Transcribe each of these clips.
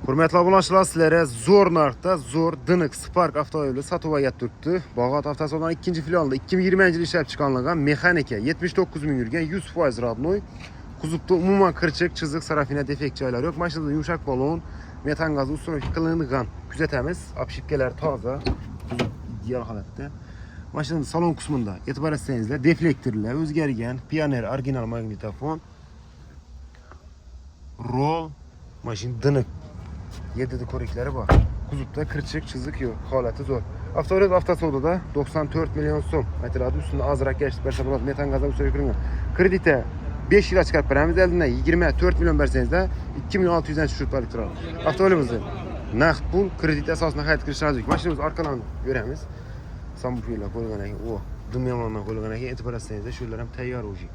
Hürmetli obunachilar, sizlarga zo'r narxda zo'r diniq Spark avtomobili sotuvga turibdi. Bog'ot avtosaloni 2-filialida 2020-yil ishlab chiqarilgan mexanika 79 ming yurgan 100% rodnoy. Kuzovda umuman qirchiq, chiziq, sarafina defekt joylari yo'q. Mashinada yumshoq balon, metan gazi ustunovka qilingan. Kuzatamiz, obshipkalar toza, ideal holatda. Mashinaning salon qismida e'tibor etsangizlar, deflektorlar o'zgargan, Pioneer original magnitofon, rol, mashina diniq. 7 ko'riklari bor. Kuzovda qirchiq, chiziq yo'q, holati zo'r. Avtomobil avtosavdoda 94 million so'm aytiladi. Ustida ozroq yashib bersa bo'ladi. Metan gazdan ustiga kirilgan. Kreditda 5 yilga chiqarib beramiz. Eldindan 24 million bersangizda 2 million 600 dan tushirib berib turadi. Avtomobilimizni naqd pul kredit asosida xarid qilish lozim. Mashinamiz orqalarini ko'ramiz. Sambufilar qo'yilgan ekan, o dumyomondan qo'yilgan ekan. E'tibor etsangizlar, shular ham tayyor o'zi.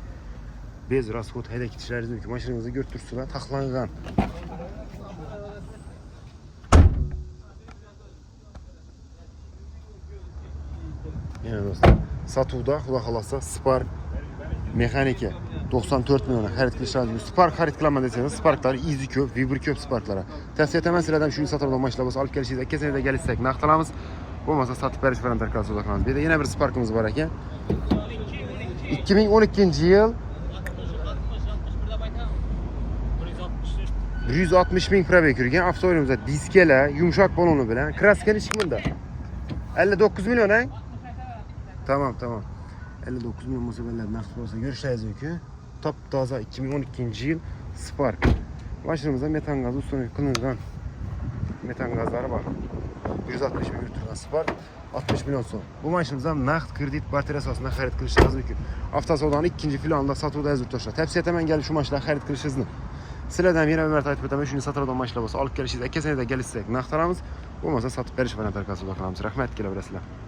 Bez rasxod haydab ketishlaringiz mumkin. Mashinamizni ko'rib turibsizlar, taxlangan. Yana do'stlar, sotuvda xudo xolasa Spark mexanika 94 million xarid qilish lozim. Spark xarid qilaman desangiz, Sparklar izi ko'p, vibr ko'p Sparklar. Tavsiya etaman sizlardan shuni sotib olgan mashinalar bo'lsa olib kelishingiz, akkasingiz kelsak naqd qilamiz. Bo'lmasa sotib berish bilan tarqalib qilamiz. Bu yerda yana bir Sparkimiz bor ekan. 2012-yil 160 ming probeg yurgan avtomobilimizda diskalar, yumshoq baloni bilan, kraska nechi bunda? 59 million a? Tamam. 59 milyon musabeller naqd bo'lsa ko'rishingiz mumkin. Top toza 2012-yil Spark. Mashinamizda metan gazi ustunovka qilingan. Metan gazlari bor. 160 ming turgan Spark 60 million so'm. Bu mashinamizda naqd kredit barter asosida xarid qilishingiz mumkin. Avtosavdoning 2-filialida sotuvda yozib turishlar. Tavsiya etaman kelib shu mashinalarni xarid qilishingizni. Sizlardan yana bir marta aytib o'taman, shuni sotib olgan mashinalar bo'lsa olib kelishingiz, akkasingiz kelsak naqd qilamiz. Bo'lmasa sotib berish bilan tarqalib qilamiz. Rahmat, kelaverasizlar.